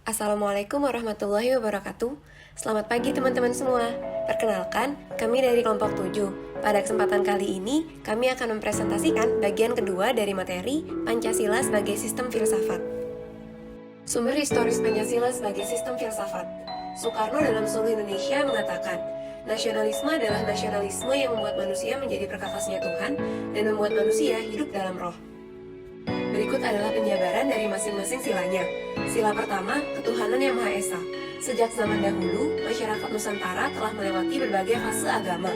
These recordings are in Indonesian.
Assalamualaikum warahmatullahi wabarakatuh. Selamat pagi teman-teman semua. Perkenalkan, kami dari kelompok 7. Pada kesempatan kali ini, kami akan mempresentasikan bagian kedua dari materi Pancasila sebagai sistem filsafat. Sumber historis Pancasila sebagai sistem filsafat. Soekarno dalam Solo Indonesia mengatakan, nasionalisme adalah nasionalisme yang membuat manusia menjadi perkakasnya Tuhan dan membuat manusia hidup dalam roh. Berikut adalah penjabaran dari masing-masing silanya. Sila pertama, ketuhanan yang Maha Esa. Sejak zaman dahulu, masyarakat Nusantara telah melewati berbagai fase agama.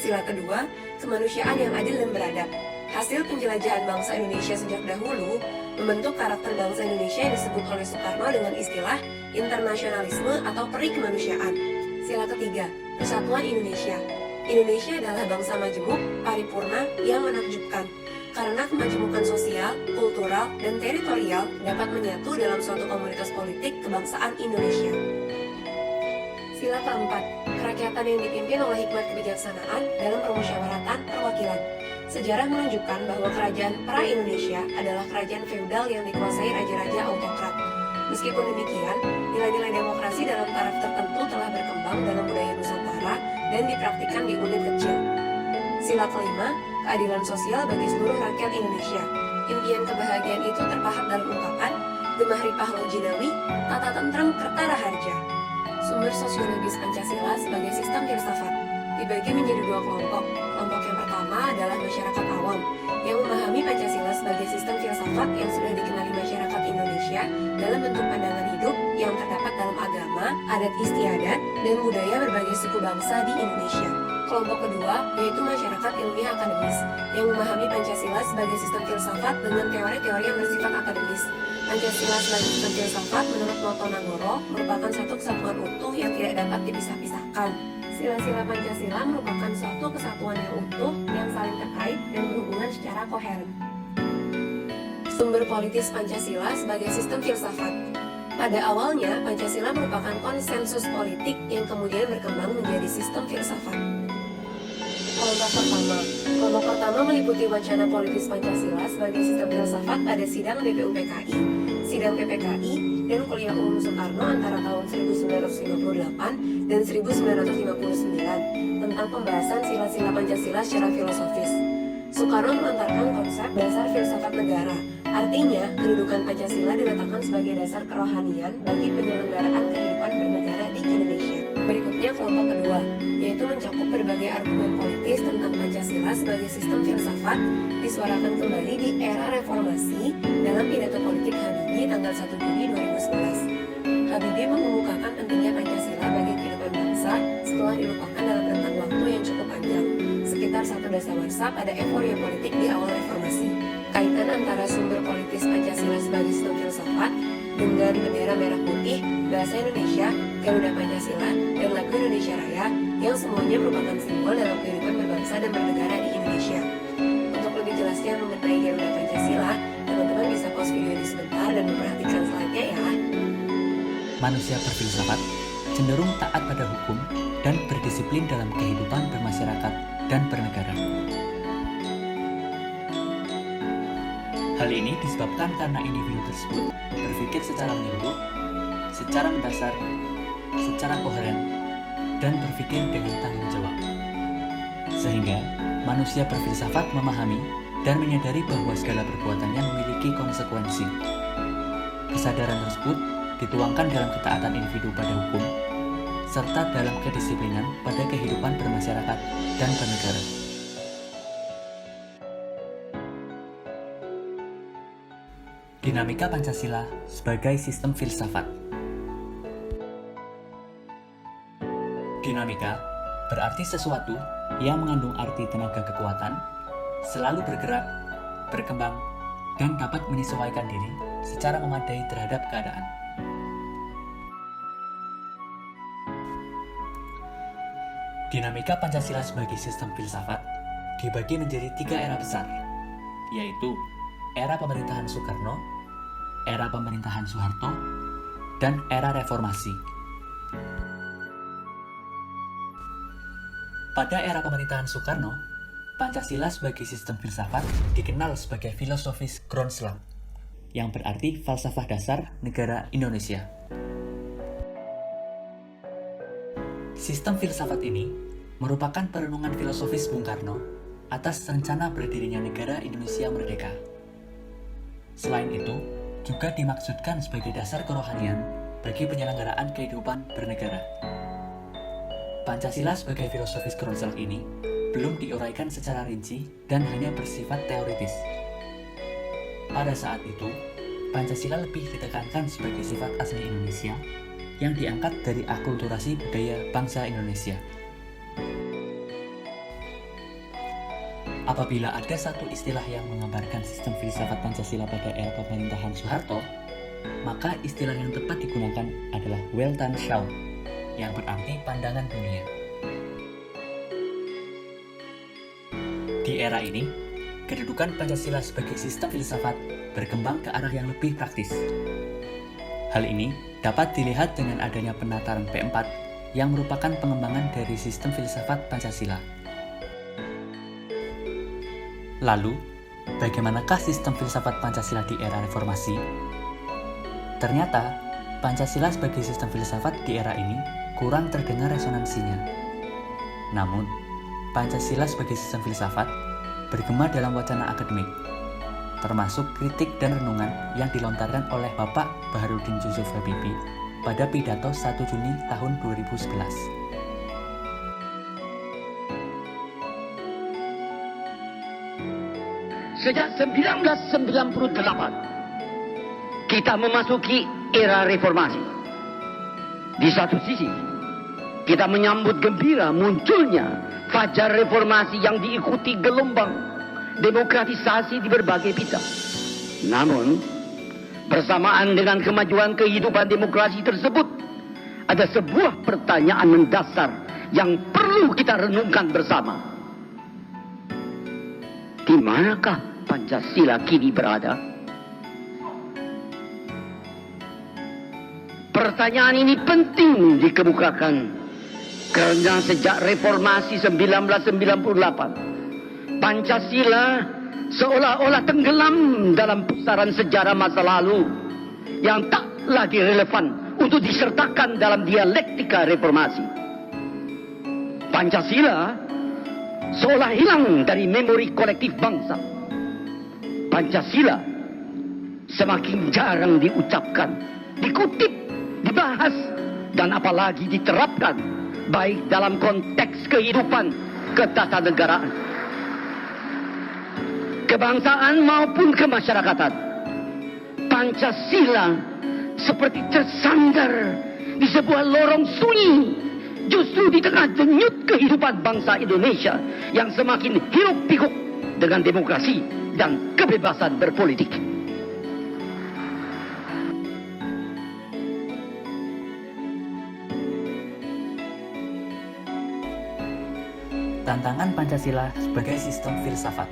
Sila kedua, kemanusiaan yang adil dan beradab. Hasil penjelajahan bangsa Indonesia sejak dahulu membentuk karakter bangsa Indonesia yang disebut oleh Soekarno dengan istilah internasionalisme atau peri kemanusiaan. Sila ketiga, persatuan Indonesia. Indonesia adalah bangsa majemuk, paripurna, yang menakjubkan. Karena kemajemukan sosial, kultural, dan teritorial dapat menyatu dalam suatu komunitas politik kebangsaan Indonesia. Sila keempat, kerakyatan yang dipimpin oleh hikmat kebijaksanaan dalam permusyawaratan perwakilan. Sejarah menunjukkan bahwa kerajaan pra-Indonesia adalah kerajaan feodal yang dikuasai raja-raja autokrat. Meskipun demikian, nilai-nilai demokrasi dalam taraf tertentu telah berkembang dalam budaya Nusantara dan dipraktikkan di unit kecil. Sila kelima, keadilan sosial bagi seluruh rakyat Indonesia. Impian kebahagiaan itu terpahat dalam ungkapan Gemah Ripah Laujinawi, Tata Tentrem Kertara Harja. Sumber sosiologis Pancasila sebagai sistem filsafat dibagi menjadi dua kelompok. Kelompok yang pertama adalah masyarakat awam yang memahami Pancasila sebagai sistem filsafat yang sudah dikenali masyarakat Indonesia dalam bentuk pandangan hidup yang terdapat dalam agama, adat istiadat, dan budaya berbagai suku bangsa di Indonesia. Kelompok kedua yaitu masyarakat ilmiah akademis yang memahami Pancasila sebagai sistem filsafat dengan teori-teori yang bersifat akademis. Pancasila sebagai sistem filsafat menurut Noto Nagoro merupakan satu kesatuan utuh yang tidak dapat dipisah-pisahkan. Sila-sila Pancasila merupakan suatu kesatuan yang utuh yang saling terkait dan berhubungan secara koheren. Sumber politis Pancasila sebagai sistem filsafat. Pada awalnya, Pancasila merupakan konsensus politik yang kemudian berkembang menjadi sistem filsafat. Kelompok pertama meliputi wacana politis Pancasila sebagai sistem filsafat pada sidang BPUPKI, sidang PPKI, dan kuliah umum Soekarno antara tahun 1958 dan 1959 tentang pembahasan sila-sila Pancasila secara filosofis. Soekarno melontarkan konsep dasar filsafat negara, artinya kedudukan Pancasila diletakkan sebagai dasar kerohanian bagi penyelenggaraan kehidupan bernegara di Indonesia. Berikutnya kelompok kedua, yaitu mencakup berbagai argumen politis tentang Pancasila sebagai sistem filsafat disuarakan kembali di era reformasi dalam pidato politik Habibie tanggal 1 Juni 2011. Habibie mengemukakan pentingnya Pancasila bagi kehidupan bangsa setelah dilupakan dalam rentang waktu yang cukup panjang, sekitar 1 dasawarsa pada euforia politik di awal reformasi. Kaitan antara sumber politis Pancasila sebagai sistem filsafat dengan bendera merah putih, bahasa Indonesia, Garuda Pancasila, dan lagu Indonesia Raya yang semuanya merupakan simbol dalam kehidupan berbangsa dan bernegara di Indonesia. Untuk lebih jelasnya mengenai Garuda Pancasila, teman-teman bisa pause video ini sebentar dan memperhatikan slide-nya ya. Manusia berfilsafat cenderung taat pada hukum dan berdisiplin dalam kehidupan bermasyarakat dan bernegara. Hal ini disebabkan karena individu tersebut berpikir secara menyeluruh, secara mendasar, secara koheren, dan berpikir dengan tanggung jawab. Sehingga manusia berfilsafat memahami dan menyadari bahwa segala perbuatannya memiliki konsekuensi. Kesadaran tersebut dituangkan dalam ketaatan individu pada hukum, serta dalam kedisiplinan pada kehidupan bermasyarakat dan bernegara. Dinamika Pancasila sebagai sistem filsafat. Dinamika berarti sesuatu yang mengandung arti tenaga kekuatan, selalu bergerak, berkembang, dan dapat menyesuaikan diri secara memadai terhadap keadaan. Dinamika Pancasila sebagai sistem filsafat dibagi menjadi 3 era besar, yaitu era pemerintahan Soekarno, era pemerintahan Soeharto, dan era reformasi. Pada era pemerintahan Soekarno, Pancasila sebagai sistem filsafat dikenal sebagai filosofis Grondslag, yang berarti falsafah dasar negara Indonesia. Sistem filsafat ini merupakan perenungan filosofis Bung Karno atas rencana berdirinya negara Indonesia merdeka. Selain itu, juga dimaksudkan sebagai dasar kerohanian bagi penyelenggaraan kehidupan bernegara. Pancasila sebagai filosofis Grunselk ini belum diuraikan secara rinci dan hanya bersifat teoritis. Pada saat itu, Pancasila lebih ditekankan sebagai sifat asli Indonesia yang diangkat dari akulturasi budaya bangsa Indonesia. Apabila ada satu istilah yang menggambarkan sistem filsafat Pancasila pada era pemerintahan Soeharto, maka istilah yang tepat digunakan adalah Weltanschauung, yang berarti pandangan dunia. Di era ini, kedudukan Pancasila sebagai sistem filsafat berkembang ke arah yang lebih praktis. Hal ini dapat dilihat dengan adanya penataran P4 yang merupakan pengembangan dari sistem filsafat Pancasila. Lalu, bagaimanakah sistem filsafat Pancasila di era reformasi? Ternyata, Pancasila sebagai sistem filsafat di era ini kurang terdengar resonansinya. Namun, Pancasila sebagai sistem filsafat bergema dalam wacana akademik, termasuk kritik dan renungan yang dilontarkan oleh Bapak Baharudin Yusuf Habibie pada pidato 1 Juni tahun 2011. Sejak 1998, kita memasuki era reformasi. Di satu sisi, kita menyambut gembira munculnya fajar reformasi yang diikuti gelombang demokratisasi di berbagai bidang. Namun, bersamaan dengan kemajuan kehidupan demokrasi tersebut, ada sebuah pertanyaan mendasar yang perlu kita renungkan bersama. Di manakah Pancasila kini berada? Pertanyaan ini penting dikemukakan karena sejak reformasi 1998, Pancasila seolah-olah tenggelam dalam pusaran sejarah masa lalu yang tak lagi relevan untuk disertakan dalam dialektika reformasi. Pancasila seolah hilang dari memori kolektif bangsa. Pancasila semakin jarang diucapkan, dikutip, dibahas, dan apalagi diterapkan baik dalam konteks kehidupan ketatanegaraan, kebangsaan maupun kemasyarakatan. Pancasila seperti tersandar di sebuah lorong sunyi, justru di tengah denyut kehidupan bangsa Indonesia yang semakin hiruk pikuk dengan demokrasi dan kebebasan berpolitik. Tantangan Pancasila sebagai sistem filsafat.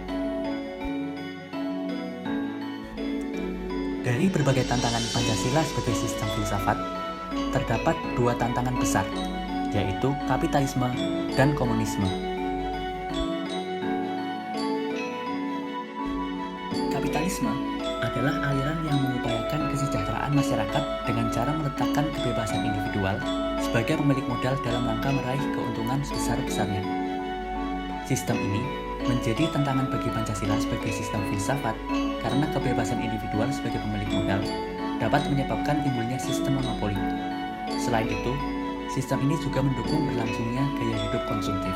Dari berbagai tantangan Pancasila sebagai sistem filsafat, terdapat dua tantangan besar, yaitu kapitalisme dan komunisme. Kapitalisme adalah aliran yang mengupayakan kesejahteraan masyarakat dengan cara meletakkan kebebasan individual sebagai pemilik modal dalam rangka meraih keuntungan sebesar-besarnya. Sistem ini menjadi tantangan bagi Pancasila sebagai sistem filsafat karena kebebasan individual sebagai pemilik modal dapat menyebabkan timbulnya sistem monopoli. Selain itu, sistem ini juga mendukung berlangsungnya gaya hidup konsumtif.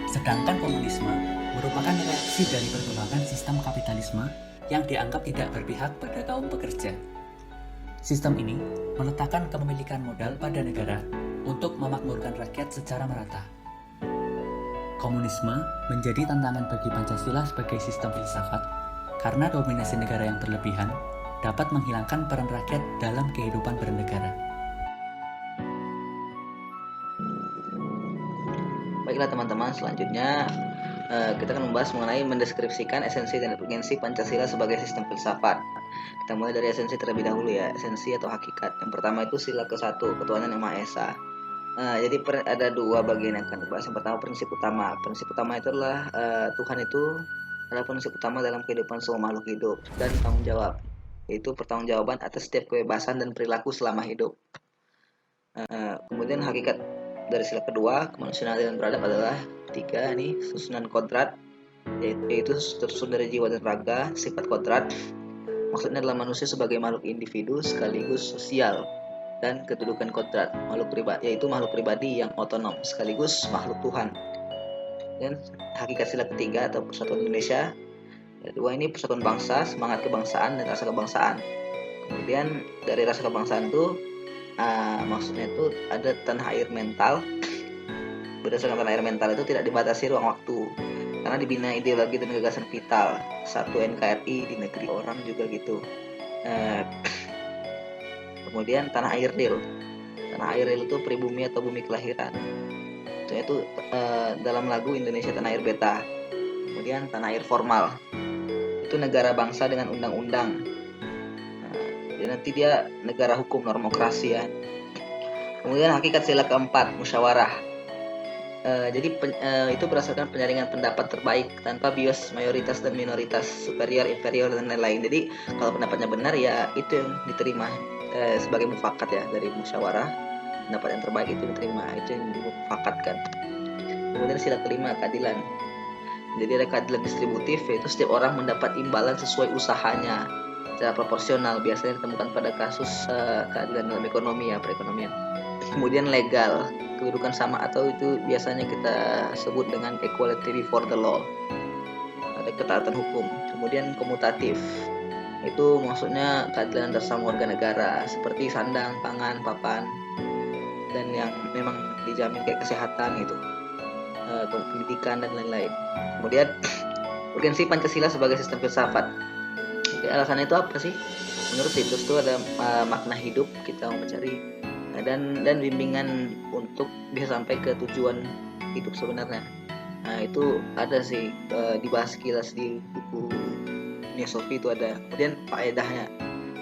Sedangkan komunisme merupakan reaksi dari perkembangan sistem kapitalisme yang dianggap tidak berpihak pada kaum pekerja. Sistem ini meletakkan kepemilikan modal pada negara untuk memakmurkan rakyat secara merata. Komunisme menjadi tantangan bagi Pancasila sebagai sistem filsafat karena dominasi negara yang berlebihan dapat menghilangkan peran rakyat dalam kehidupan bernegara. Baiklah teman-teman, selanjutnya kita akan membahas mengenai mendeskripsikan esensi dan urgensi Pancasila sebagai sistem filsafat. Kita mulai dari esensi terlebih dahulu ya, esensi atau hakikat. Yang pertama itu sila ke-1, ketuhanan yang Maha Esa. Jadi ada dua bagian yang akan dibahas. Yang pertama prinsip utama. Prinsip utama itu adalah Tuhan itu adalah prinsip utama dalam kehidupan semua makhluk hidup dan tanggung jawab. yaitu pertanggungjawaban atas setiap kebebasan dan perilaku selama hidup. Kemudian hakikat dari sila kedua, kemanusiaan adil dan beradab adalah tiga nih, susunan kodrat, yaitu tersusun dari jiwa dan raga. Sifat kodrat maksudnya adalah manusia sebagai makhluk individu sekaligus sosial, dan kedudukan kodrat yaitu makhluk pribadi yang otonom sekaligus makhluk Tuhan. Dan hakikat sila ketiga atau persatuan Indonesia, dua ini persatuan bangsa, semangat kebangsaan dan rasa kebangsaan. Kemudian dari rasa kebangsaan itu maksudnya itu ada tanah air mental. Berdasarkan tanah air mental itu tidak dibatasi ruang waktu karena dibina ideologi dan gagasan vital. Satu NKRI di negeri orang juga gitu. Kemudian tanah air real. Tanah air real itu pribumi atau bumi kelahiran. Itu dalam lagu Indonesia Tanah Air Beta. Kemudian tanah air formal. Itu negara bangsa dengan undang-undang. Nanti dia negara hukum normokrasi ya. Kemudian hakikat sila keempat, musyawarah. Jadi itu berdasarkan penyaringan pendapat terbaik tanpa bias mayoritas dan minoritas, superior, inferior dan lain-lain. Jadi kalau pendapatnya benar ya itu yang diterima sebagai mufakat ya dari musyawarah. Pendapat yang terbaik itu diterima, itu yang dimufakatkan. Kemudian sila kelima, keadilan. Jadi ada keadilan distributif, yaitu setiap orang mendapat imbalan sesuai usahanya secara proporsional, biasanya ditemukan pada kasus keadilan dalam ekonomi ya, perekonomian. Kemudian legal, kedudukan sama atau itu biasanya kita sebut dengan equality before the law, ada ketaatan hukum. Kemudian komutatif, itu maksudnya keadilan antar sama warga negara seperti sandang, pangan, papan, dan yang memang dijamin kayak kesehatan gitu, pendidikan dan lain-lain. Kemudian urgensi Pancasila sebagai sistem filsafat. Jadi alasannya itu apa sih? Menurut Titus itu ada makna hidup, kita mau mencari dan bimbingan untuk bisa sampai ke tujuan hidup sebenarnya. Nah itu ada sih dibahas sekilas di buku Neosofi itu ada. Kemudian faedahnya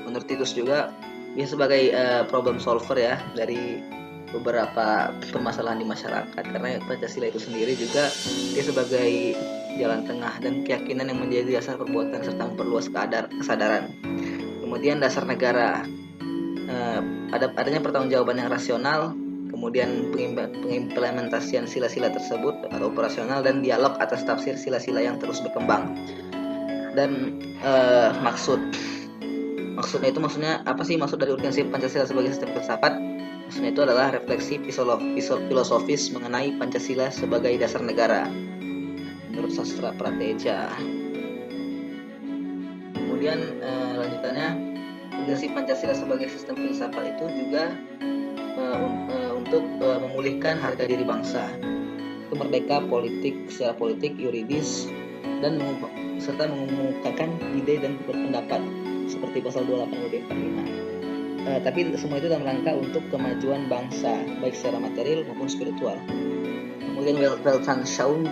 menurut Titus juga dia sebagai problem solver ya dari beberapa permasalahan di masyarakat, karena Pancasila itu sendiri juga dia sebagai jalan tengah dan keyakinan yang menjadi dasar perbuatan serta memperluas kesadaran. Kemudian dasar negara, adanya pertanggungjawaban yang rasional, kemudian pengimplementasian sila-sila tersebut atau operasional, dan dialog atas tafsir sila-sila yang terus berkembang. Dan maksudnya itu maksudnya apa sih? Maksud dari urgensi Pancasila sebagai sistem filsafat, maksudnya itu adalah refleksi filosofis mengenai Pancasila sebagai dasar negara menurut sastra Prateja. Kemudian lanjutannya, urgensi Pancasila sebagai sistem filsafat itu juga untuk memulihkan harga diri bangsa, itu merdeka secara politik, yuridis, dan serta mengemukakan ide dan berpendapat seperti pasal 28 UUD 45. Tapi semua itu dalam rangka untuk kemajuan bangsa baik secara material maupun spiritual. Kemudian Weltanschauung,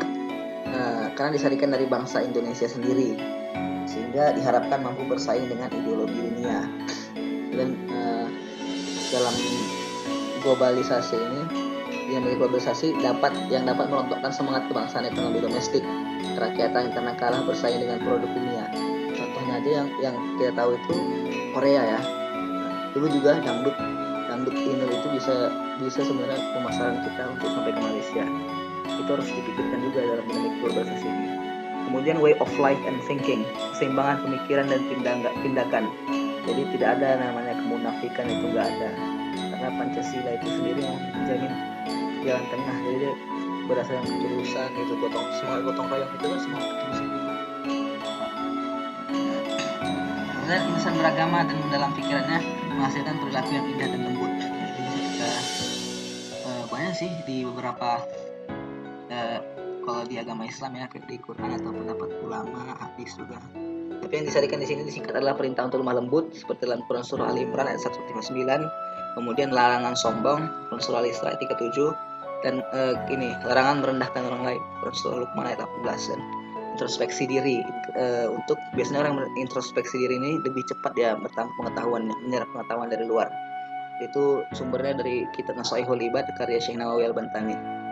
karena disarikan dari bangsa Indonesia sendiri, sehingga diharapkan mampu bersaing dengan ideologi dunia. Dan dalam globalisasi ini, dinamika globalisasi dapat merontokkan semangat kebangsaan ekonomi domestik, kerakyatan karena kalah bersaing dengan produk dunia. Contohnya aja yang kita tahu itu Korea ya. Dulu juga dangdut Indo itu bisa sebenarnya pemasaran kita untuk sampai ke Malaysia. Itu harus dipikirkan juga dalam dinamika globalisasi ini. Kemudian way of life and thinking, keseimbangan pemikiran dan tindakan. Jadi tidak ada namanya kemunafikan, itu nggak ada, karena Pancasila itu sendiri menjamin jalan tengah. Jadi dia berdasarkan ketulusan itu, semangat gotong royong itu kan semangat ketulusan. Kemudian insan beragama dan dalam pikirannya menghasilkan perilaku yang indah dan lembut. Jadi kita banyak sih di beberapa kalau di agama Islam ya, di Quran atau pendapat ulama, hadis juga. Tapi yang disarikan di sini disingkat adalah perintah untuk lemah lembut seperti dalam Quran surah Al Imran ayat 159, kemudian larangan sombong Quran surah Al Isra ayat 37, dan larangan merendahkan orang lain Quran surah Luqman ayat 18, dan introspeksi diri. Untuk biasanya orang introspeksi diri ini lebih cepat ya bertambah pengetahuannya, menyerap pengetahuan dari luar. Itu sumbernya dari kitab Nasaihul Ibad karya Syekh Nawawi Al-Bantani.